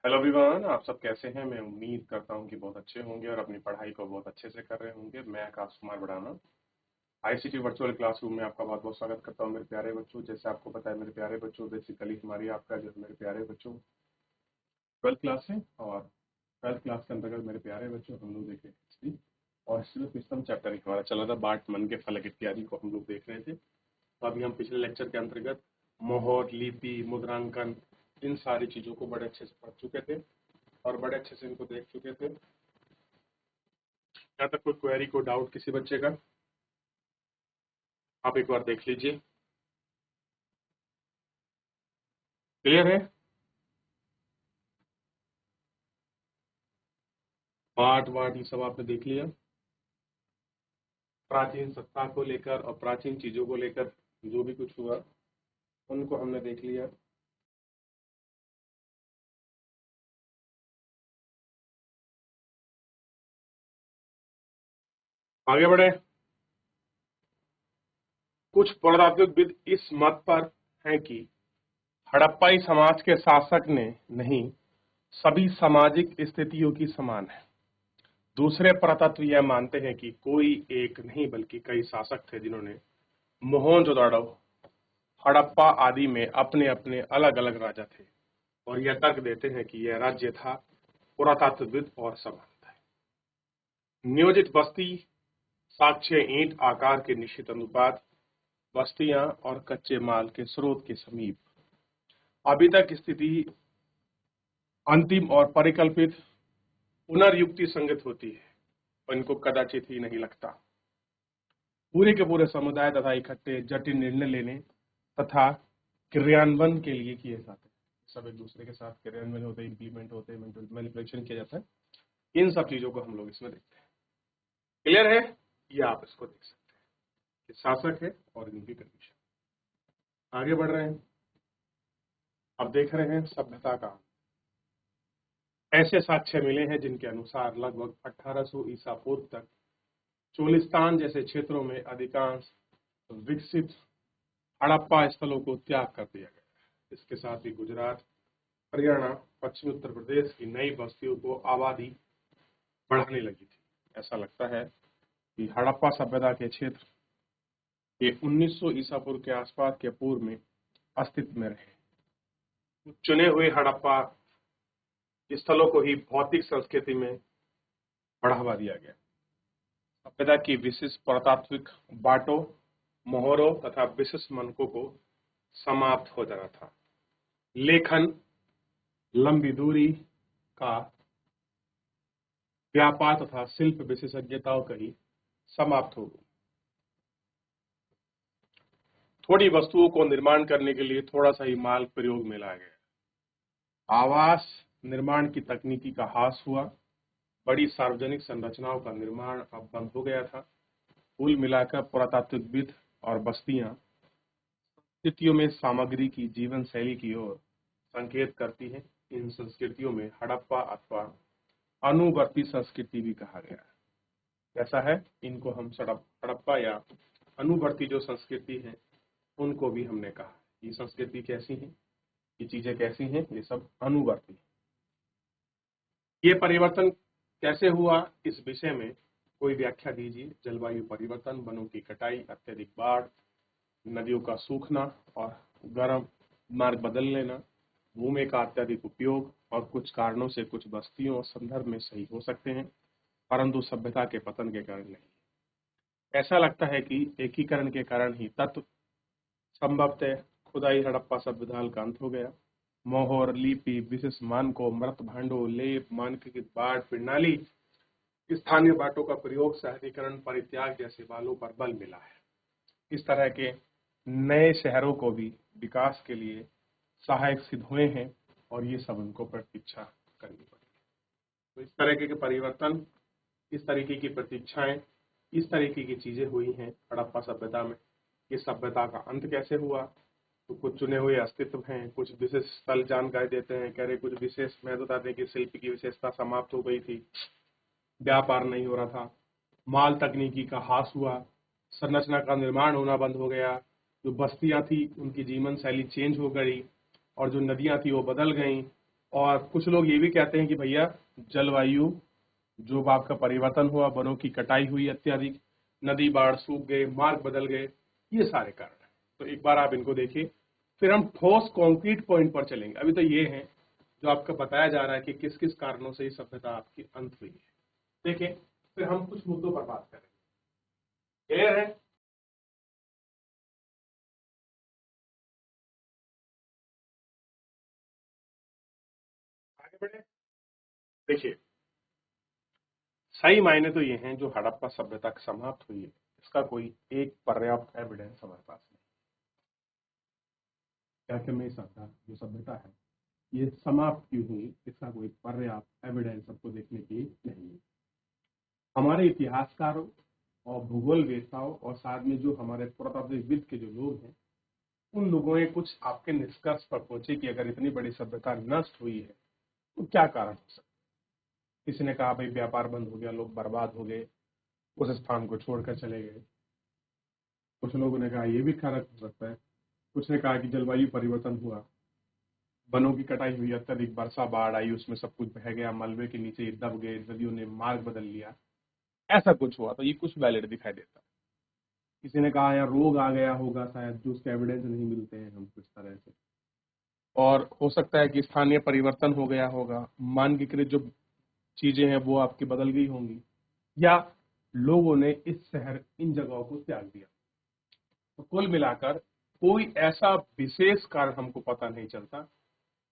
Hello everyone, आप सब कैसे हैं। मैं उम्मीद करता हूं कि बहुत अच्छे होंगे और अपनी पढ़ाई को बहुत अच्छे से कर रहे होंगे। मैं आकाश कुमार बढ़ाना आईसीटी वर्चुअल क्लासरूम में आपका बहुत बहुत स्वागत करता हूं मेरे प्यारे बच्चों। जैसे आपको पता है मेरे प्यारे बच्चों, बेसिकली हमारी आपका जो है मेरे प्यारे बच्चों 12th क्लास है और 12th क्लास के अंतर्गत मेरे प्यारे बच्चों हम लोग देख रहे थे हिस्ट्री और हिस्ट्री में पिछला चैप्टर हमारा चला था बाट मन के फलक इत्यादि को हम लोग देख रहे थे। तो अभी हम पिछले लेक्चर के अंतर्गत मोहर, लिपि, मुद्रांकन, इन सारी चीजों को बड़े अच्छे से पढ़ चुके थे और बड़े अच्छे से इनको देख चुके थे। यहाँ तक कोई क्वेरी को डाउट किसी बच्चे का, आप एक बार देख लीजिए। क्लियर है? पाठ वाट ये सब आपने देख लिया। प्राचीन सत्ता को लेकर और प्राचीन चीजों को लेकर जो भी कुछ हुआ उनको हमने देख लिया। आगे बढ़े। कुछ पुरातात्विकविद इस मत पर हैं कि हड़प्पाई समाज के शासक ने नहीं, सभी सामाजिक स्थितियों की समान है। दूसरे पुरातत्व यह मानते हैं कि कोई एक नहीं बल्कि कई शासक थे जिन्होंने मोहनजोदड़ो, हड़प्पा आदि में अपने अपने अलग अलग राजा थे और यह तर्क देते हैं कि यह राज्य था पुरातत्वविद और समान था। नियोजित बस्ती, साक्ष्य ईंट आकार के निश्चित अनुपात, बस्तियां और कच्चे माल के स्रोत के समीप अभी तक स्थिति अंतिम और परिकल्पित पुनर्युक्ति संगत होती है और इनको कदाचित ही नहीं लगता। पूरे के पूरे समुदाय तथा इकट्ठे जटिल निर्णय लेने तथा क्रियान्वयन के लिए किए जाते हैं। सब एक दूसरे के साथ क्रियान्वयन होते, इंप्लीमेंट होते, मैनिपुलेशन किया जाता है। इन सब चीजों को हम लोग इसमें देखते हैं। क्लियर है? ये आप इसको देख सकते हैं कि शासक है और इनकी कंडीशन। आगे बढ़ रहे हैं। अब देख रहे हैं सभ्यता का। ऐसे साक्ष्य मिले हैं जिनके अनुसार लगभग 1800 ईसा पूर्व तक चोलिस्तान जैसे क्षेत्रों में अधिकांश विकसित हड़प्पा स्थलों को त्याग कर दिया गया। इसके साथ ही गुजरात, हरियाणा, पश्चिमी उत्तर प्रदेश की नई बस्तियों को आबादी बढ़ाने लगी थी। ऐसा लगता है कि हड़प्पा सभ्यता के क्षेत्र ये 1900 ईसा पूर्व के आसपास के पूर्व में अस्तित्व में रहे। चुने हुए हड़प्पा स्थलों को ही भौतिक संस्कृति में बढ़ावा दिया गया। सभ्यता की विशिष्ट पुरातात्विक बाटों, मोहरों तथा विशिष्ट मनकों को समाप्त हो जाना था। लेखन, लंबी दूरी का व्यापार तथा शिल्प विशेषज्ञताओं का ही समाप्त हो गई। थोड़ी वस्तुओं को निर्माण करने के लिए थोड़ा सा ही माल प्रयोग में लाया गया। आवास निर्माण की तकनीकी का ह्रास हुआ। बड़ी सार्वजनिक संरचनाओं का निर्माण अब बंद हो गया था। कुल मिलाकर पुरातात्विकविद और बस्तियां स्थितियों में सामग्री की जीवन शैली की ओर संकेत करती हैं। इन संस्कृतियों में हड़प्पा अथवा अनुवर्ती संस्कृति भी कहा गया है। कैसा है? इनको हम हड़प्पा या अनुवर्ती जो संस्कृति है उनको भी हमने कहा। ये संस्कृति कैसी है, ये चीजें कैसी हैं, ये सब अनुवर्ती। ये परिवर्तन कैसे हुआ, इस विषय में कोई व्याख्या दीजिए। जलवायु परिवर्तन, वनों की कटाई, अत्यधिक बाढ़, नदियों का सूखना और गर्म मार्ग बदल लेना, भूमि का अत्यधिक उपयोग और कुछ कारणों से कुछ बस्तियों और संदर्भ में सही हो सकते हैं, परंतु सभ्यता के पतन के कारण नहीं। ऐसा लगता है कि एकीकरण के कारण ही तत्व संभवतः खुदाई हड़प्पा सभ्यता का अंत हो गया। मोहर, लिपि, विशिष्ट मानकों, मृत भांडों, लेप, मानकीकृत बाट प्रणाली, स्थानीय बाटों का प्रयोग, शहरीकरण, परित्याग जैसे बालों पर बल मिला है। इस तरह के नए शहरों को भी विकास के लिए सहायक सिद्ध हुए हैं और ये सब उनको प्रतीक्षा करनी पड़ी। तो इस तरह के परिवर्तन, इस तरीके की प्रतीक्षाएं, इस तरीके की चीजें हुई हैं हड़प्पा सभ्यता में। इस सभ्यता का अंत कैसे हुआ? तो कुछ चुने हुए अस्तित्व हैं, कुछ विशेष स्थल जानकारी देते हैं, कह रहे कुछ विशेष महत्व बताते हैं कि शिल्प की विशेषता समाप्त हो गई थी, व्यापार नहीं हो रहा था, माल तकनीकी का ह्रास हुआ, संरचना का निर्माण होना बंद हो गया, जो बस्तियां थी उनकी जीवन शैली चेंज हो गई और जो नदियां थी वो बदल गई, और कुछ लोग ये भी कहते हैं कि भैया जलवायु जो आपका परिवर्तन हुआ, वनों की कटाई हुई अत्यधिक, नदी बाढ़, सूख गए, मार्ग बदल गए, ये सारे कारण हैं। तो एक बार आप इनको देखिए, फिर हम ठोस कॉन्क्रीट पॉइंट पर चलेंगे। अभी तो ये है जो आपका बताया जा रहा है कि किस किस कारणों से ये सभ्यता आपकी अंत हुई है। देखिए, फिर हम कुछ मुद्दों पर बात करेंगे। क्लियर है? आगे बढ़े। देखिए, सही मायने तो ये हैं, जो हड़प्पा सभ्यता समाप्त हुई है, इसका कोई एक पर्याप्त एविडेंस हमारे पास नहीं। क्या कि मैं जो सभ्यता है ये समाप्त क्यों हुई, इसका कोई पर्याप्त एविडेंस सबको देखने की नहीं है। हमारे इतिहासकारों और भूगोल वेत्ताओं और साथ में जो हमारे पुरातात्विक के जो लोग हैं, उन लोगों ने कुछ आपके निष्कर्ष पर पहुंचे कि अगर इतनी बड़ी सभ्यता नष्ट हुई है तो क्या कारण हो सकता है। किसी ने कहा भाई व्यापार बंद हो गया, लोग बर्बाद हो गए, उस स्थान को छोड़कर चले गए। कुछ लोगों ने कहा ये भी कारण हो सकता है। कुछ ने कहा कि जलवायु परिवर्तन हुआ, वनों की कटाई हुई, अत्यधिक वर्षा, बाढ़ आई, उसमें सब कुछ बह गया, मलबे के नीचे ये दब गए, नदियों ने मार्ग बदल लिया, ऐसा कुछ हुआ। तो ये कुछ वैलिड दिखाई देता है। किसी ने कहा यार रोग आ गया होगा शायद, जो उसके एविडेंस नहीं मिलते हैं हम कुछ तरह से, और हो सकता है कि स्थानीय परिवर्तन हो गया होगा, मानकीकृत जो चीजें हैं वो आपकी बदल गई होंगी, या लोगों ने इस शहर इन जगहों को त्याग दिया। तो कुल मिलाकर कोई ऐसा विशेष कारण हमको पता नहीं चलता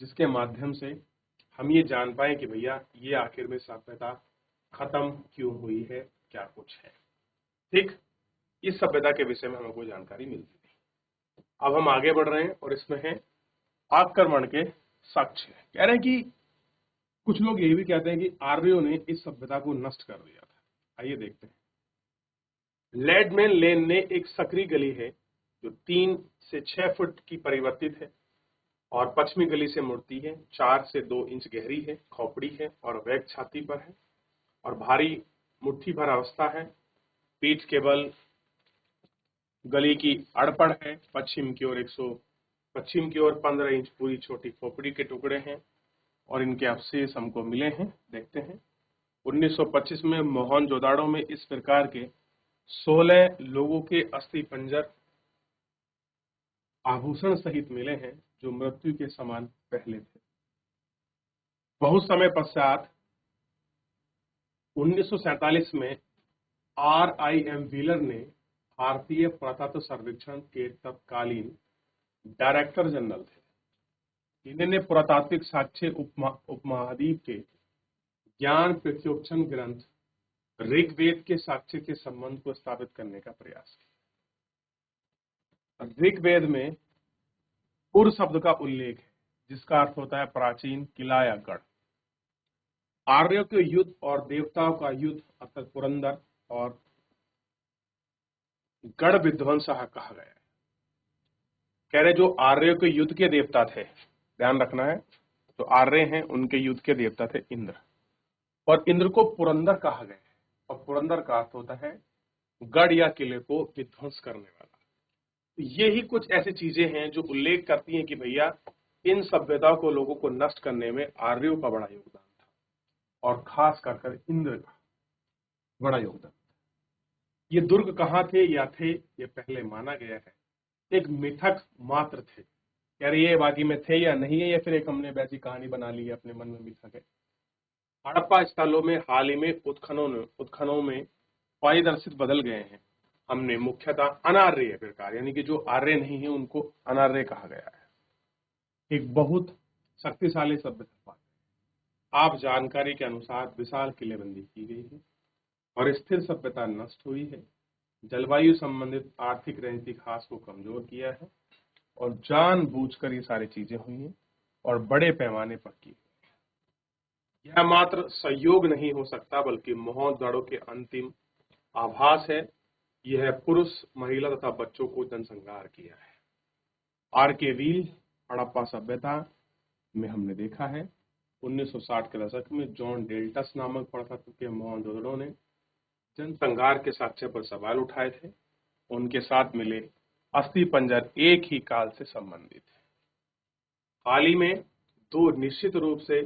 जिसके माध्यम से हम ये जान पाए कि भैया ये आखिर में सभ्यता खत्म क्यों हुई है, क्या कुछ है। ठीक, इस सभ्यता के विषय में हमें कोई जानकारी मिलती नहीं। अब हम आगे बढ़ रहे हैं और इसमें है आक्रमण के साक्ष्य। कह रहे हैं कि कुछ लोग ये भी कहते हैं कि आर्यों ने इस सभ्यता को नष्ट कर दिया था। आइए देखते हैं। लेडमैन लेन ने एक सकरी गली है जो 3 से 6 फुट की परिवर्तित है और पश्चिमी गली से मुड़ती है, 4 से 2 इंच गहरी है, खोपड़ी है और वेग छाती पर है और भारी मुट्ठी भर अवस्था है। पीठ केवल गली की अड़पड़ है। पश्चिम की ओर 15 इंच पूरी छोटी खोपड़ी के टुकड़े हैं और इनके अवशेष हमको मिले हैं। देखते हैं। 1925 में मोहनजोदाड़ो में इस प्रकार के 16 लोगों के अस्थि पंजर आभूषण सहित मिले हैं जो मृत्यु के समान पहले थे। बहुत समय पश्चात 1947 में RIM व्हीलर ने भारतीय पुरातत्व सर्वेक्षण के तत्कालीन डायरेक्टर जनरल थे। इन्होंने पुरातात्विक साक्ष्य उपमहाद्वीप के ज्ञान पृथ्व्योपक्षण ग्रंथ ऋग्वेद के साक्ष्य के संबंध को स्थापित करने का प्रयास किया। ऋग्वेद में पुर शब्द का उल्लेख है जिसका अर्थ होता है प्राचीन किला या गढ़। आर्यों के युद्ध और देवताओं का युद्ध अर्थात पुरंदर और गढ़ विध्वंस कहा गया है। कह रहे जो आर्यों के युद्ध के देवता थे, ध्यान रखना है, जो आर्य हैं उनके युद्ध के देवता थे इंद्र, और इंद्र को पुरंदर कहा गया है और पुरंदर का अर्थ होता है गढ़ या किले को विध्वंस करने वाला। ये ही कुछ ऐसी चीजें हैं जो उल्लेख करती हैं कि भैया इन सभ्यताओं को, लोगों को नष्ट करने में आर्यों का बड़ा योगदान था और खास कर इंद्र का बड़ा योगदान। ये दुर्ग कहाँ थे या थे, ये पहले माना गया है एक मिथक मात्र थे। कह रही है बाकी में थे या नहीं है, या फिर एक हमने वैसी कहानी बना ली है अपने मन में मिथक है। हड़प्पा स्थलों में हाल ही में उत्खननों में पारदर्शित बदल गए हैं। हमने मुख्यतः अनार्य प्रकार यानी कि जो आर्य नहीं है उनको अनार्य कहा गया है। एक बहुत शक्तिशाली सभ्यता आप जानकारी के अनुसार विशाल किलेबंदी की गई है और स्थिर सभ्यता नष्ट हुई है। जलवायु संबंधित आर्थिक रणनीतिक हास को कमजोर किया है और जानबूझकर ये सारी चीजें हुई हैं और बड़े पैमाने पर की। यह मात्र संयोग नहीं हो सकता बल्कि मोहनजोदड़ो के अंतिम आभास है। यह पुरुष, महिला तथा बच्चों को जनसंहार किया है। RK व्हील हड़प्पा सभ्यता में हमने देखा है 1960 के दशक में जॉन डेल्टस नामक पुरातत्व के मोहनजोदड़ो ने जनसंहार के साक्ष्य पर सवाल उठाए थे। उनके साथ मिले अस्थि पंजर एक ही काल से संबंधित है। हाल ही में तो निश्चित रूप से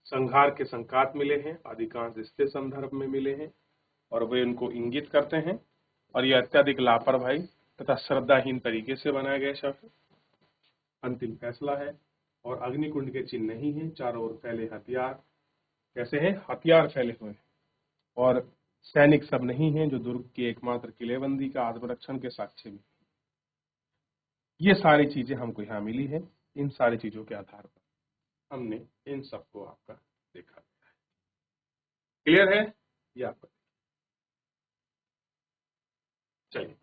संहार के संकेत मिले हैं, अधिकांश इसके संदर्भ में मिले हैं और वे उनको इंगित करते हैं और यह अत्यधिक लापरवाही तथा श्रद्धाहीन तरीके से बनाए गए शब्द। अंतिम फैसला है और अग्निकुंड के चिन्ह नहीं है, चारों ओर फैले हथियार कैसे हैं, हथियार फैले हुए हैं और सैनिक सब नहीं हैं जो दुर्ग की एकमात्र किलेबंदी का आत्मरक्षण के साक्ष्य भी। ये सारी चीजें हमको यहाँ मिली है। इन सारी चीजों के आधार पर हमने इन सबको आपका देखा। क्लियर है ये आपका? चलिए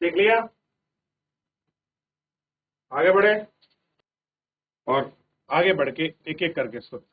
देख लिया, आगे बढ़े और आगे बढ़ के एक एक करके सोच।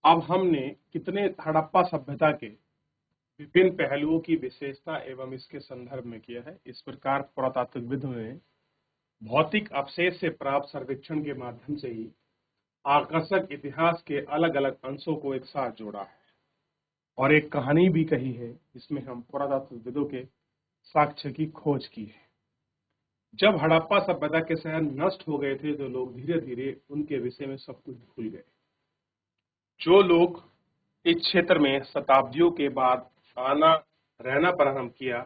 अब हमने कितने हड़प्पा सभ्यता के विभिन्न पहलुओं की विशेषता एवं इसके संदर्भ में किया है। इस प्रकार पुरातात्विकविदों ने भौतिक अवशेष से प्राप्त सर्वेक्षण के माध्यम से ही आकर्षक इतिहास के अलग अलग अंशों को एक साथ जोड़ा है और एक कहानी भी कही है जिसमें हम पुरातात्विकविदों के साक्ष्य की खोज की है। जब हड़प्पा सभ्यता के शहर नष्ट हो गए थे तो लोग धीरे धीरे उनके विषय में सब कुछ भूल गए। जो लोग इस क्षेत्र में शताब्दियों के बाद आना रहना प्रारंभ किया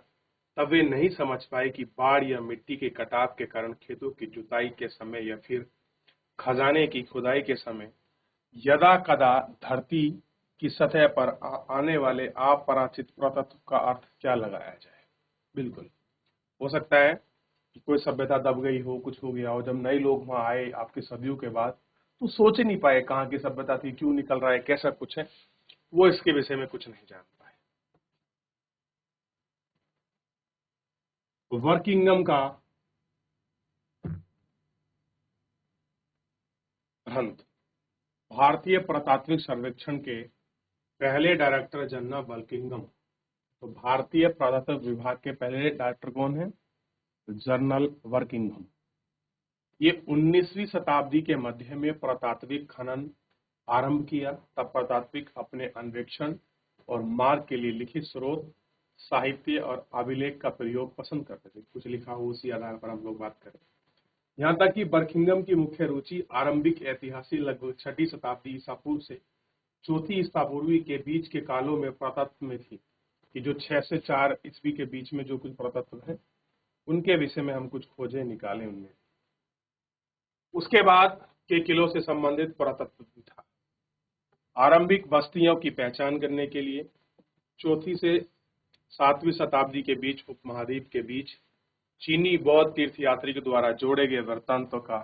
तब वे नहीं समझ पाए कि बाढ़ या मिट्टी के कटाव के कारण खेतों की जुताई के समय या फिर खजाने की खुदाई के समय यदा कदा धरती की सतह पर आने वाले अपरिचित पुरातत्व का अर्थ क्या लगाया जाए। बिल्कुल हो सकता है कि कोई सभ्यता दब गई हो, कुछ हो गया हो, जब नए लोग वहां आए आपकी सदियों के बाद तो सोच ही नहीं पाए कहाँ की सभ्यता थी, क्यों निकल रहा है, कैसा कुछ है, वो इसके विषय में कुछ नहीं जान पाए। वर्किंगम का ग्रंथ भारतीय पुरातात्विक सर्वेक्षण के पहले डायरेक्टर जनरल वर्किंगम। तो भारतीय पुरातत्व विभाग के पहले डायरेक्टर कौन है? जनरल वर्किंगम। ये 19वीं शताब्दी के मध्य में पुरातात्विक खनन आरंभ किया। तब पुरातात्विक अपने अन्वेषण और मार्ग के लिए लिखित स्रोत, साहित्य और अभिलेख का प्रयोग पसंद करते थे। कुछ लिखा हो उसी आधार पर हम लोग बात करें। यहाँ तक कि बर्किंघम की मुख्य रुचि आरंभिक ऐतिहासिक लगभग 6वीं शताब्दी ईसा पूर्व से 4वीं ईसा पूर्व के बीच के कालों में पुरातत्व में थी कि जो 6 से 4 ईस्वी के बीच में जो कुछ पुरातत्व है उनके विषय में हम कुछ खोजें निकाले उनमें। उसके बाद के किलों से संबंधित पुरातत्व भी था। आरंभिक बस्तियों की पहचान करने के लिए 4वीं से 7वीं शताब्दी के बीच उपमहाद्वीप के बीच चीनी बौद्ध तीर्थयात्री के द्वारा जोड़े गए वृत्तांतों का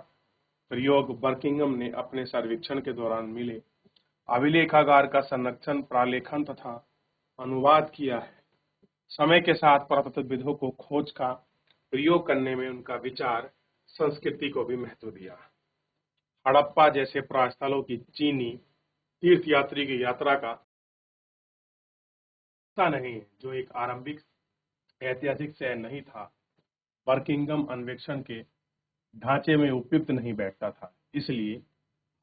प्रयोग बर्किंघम ने अपने सर्वेक्षण के दौरान मिले अभिलेखागार का संरक्षण, प्रालेखन तथा अनुवाद किया है। समय के साथ पुरातत्वविदों को खोज का प्रयोग करने में उनका विचार संस्कृति को भी महत्व दिया। हड़प्पा जैसे प्रास्थलों की चीनी तीर्थयात्री की यात्रा का नहीं है जो एक आरंभिक ऐतिहासिक शहर नहीं था। बर्किंघम अन्वेषण के ढांचे में उपयुक्त नहीं बैठता था, इसलिए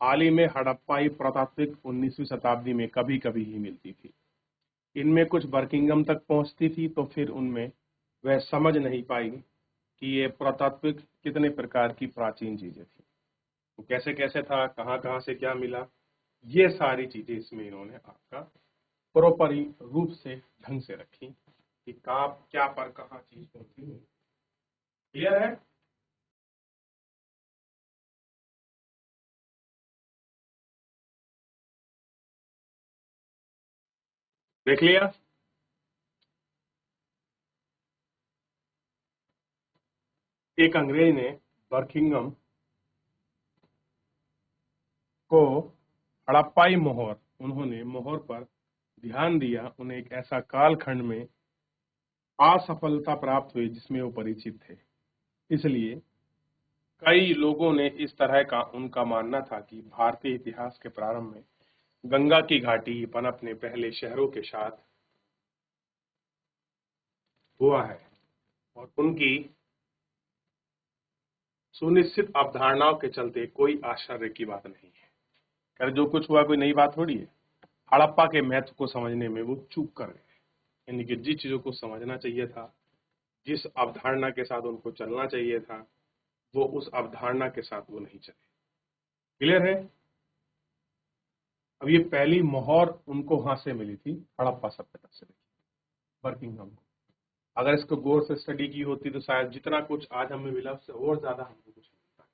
हाल ही में हड़प्पाई पुरातात्विक 19वीं शताब्दी में कभी कभी ही मिलती थी। इनमें कुछ बर्किंघम तक पहुंचती थी तो फिर उनमें वह समझ नहीं पाई कि ये पुरातात्विक कितने प्रकार की प्राचीन चीजें थी, तो कैसे कैसे था, कहाँ कहाँ से क्या मिला, ये सारी चीजें इसमें इन्होंने आपका प्रॉपर रूप से ढंग से रखी कि कहाँ क्या पर कहाँ चीज पहुंची है। क्लियर है? देख लिया? एक अंग्रेज ने बर्किंघम को हड़प्पाई मोहर, उन्होंने मोहर पर ध्यान दिया। उन्हें एक ऐसा कालखंड में असफलता प्राप्त हुई जिसमें वो परिचित थे, इसलिए कई लोगों ने इस तरह का उनका मानना था कि भारतीय इतिहास के प्रारंभ में गंगा की घाटी पनपने पहले शहरों के साथ हुआ है और उनकी सुनिश्चित अवधारणाओं के चलते कोई आश्चर्य की बात नहीं है। कर जो कुछ हुआ कोई नई बात थोड़ी है। हड़प्पा के महत्व को समझने में वो चूक कर गए, यानी कि जिस चीजों को समझना चाहिए था, जिस अवधारणा के साथ उनको चलना चाहिए था, वो उस अवधारणा के साथ वो नहीं चले। क्लियर है? अब ये पहली मोहर उनको वहां से मिली थी, हड़प्पा सभ्यता से, बर्किंघम को। अगर इसको गौर से स्टडी की होती तो शायद जितना कुछ आज हमें मिला उससे और ज्यादा हमको कुछ मिलता।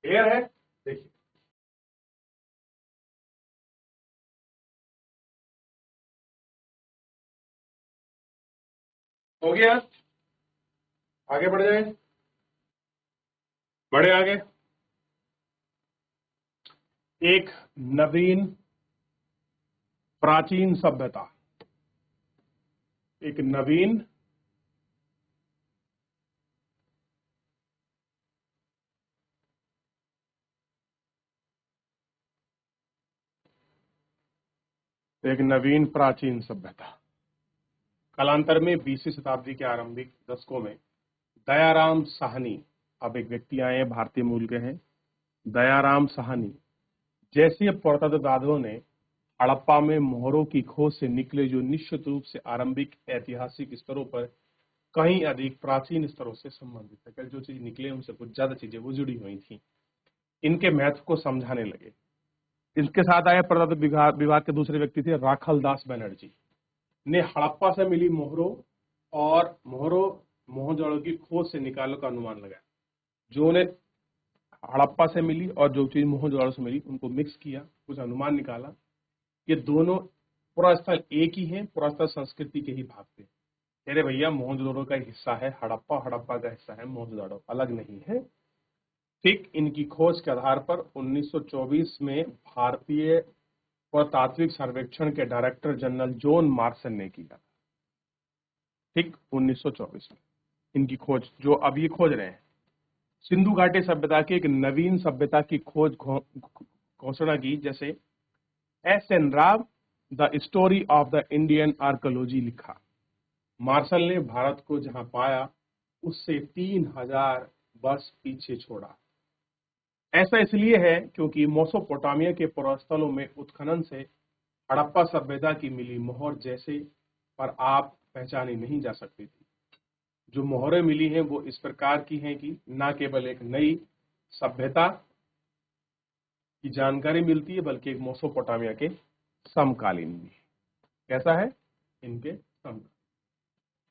क्लियर है? देखिए, हो गया, आगे बढ़ जाए, बढ़े आगे। एक नवीन प्राचीन सभ्यता, एक नवीन प्राचीन सभ्यता। कालांतर में 20वीं शताब्दी के आरंभिक दशकों में दयाराम साहनी, अब एक व्यक्ति आए हैं, भारतीय मूल के हैं, दयाराम साहनी जैसे पुरातत्वविदों ने हड़प्पा में मोहरों की खोज से निकले जो निश्चित रूप से आरंभिक ऐतिहासिक स्तरों पर कहीं अधिक प्राचीन स्तरों से संबंधित है। जो चीज निकले उनसे कुछ ज्यादा चीजें वो जुड़ी हुई थी, इनके महत्व को समझाने लगे। इनके साथ आए पुरातत्व विभाग के दूसरे व्यक्ति थे राखल दास बनर्जी, ने हड़प्पा से मिली मोहरों और मोहनजोदड़ो की खोज से निकालों का अनुमान लगाया। जो उन्हें हड़प्पा से मिली और जो चीज मोहनजोदड़ो से मिली उनको मिक्स किया, कुछ अनुमान निकाला। ये दोनों पुरास्थल एक ही हैं, पुरास्थल संस्कृति के ही भाग थे। अरे भैया, मोहनजोदड़ो का हिस्सा है हड़प्पा, हड़प्पा का हिस्सा है मोहनजोदड़ो, अलग नहीं है। ठीक इनकी खोज के आधार पर 1924 में भारतीय पुरातात्विक सर्वेक्षण के डायरेक्टर जनरल जॉन मार्शन ने किया। ठीक 1924 में इनकी खोज, जो अब ये खोज रहे हैं, सिंधु घाटी सभ्यता की एक नवीन सभ्यता की खोज घोषणा की। जैसे SN. Rao the story of the Indian archaeology लिखा। मार्शल ने भारत को जहां पाया उससे 3000 वर्ष पीछे छोड़ा। ऐसा इसलिए है क्योंकि मेसोपोटामिया के पुरास्थलों में उत्खनन से हड़प्पा सभ्यता की मिली मोहर जैसे पर आप पहचानी नहीं जा सकती थी। जो मोहरें मिली हैं वो इस प्रकार की हैं कि न केवल एक नई सभ्यता की जानकारी मिलती है बल्कि एक मेसोपोटामिया के समकालीन भी। कैसा है? इनके समकालीन।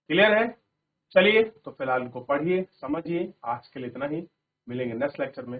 क्लियर है? चलिए, तो फिलहाल इनको पढ़िए, समझिए। आज के लिए इतना ही, मिलेंगे नेक्स्ट लेक्चर में।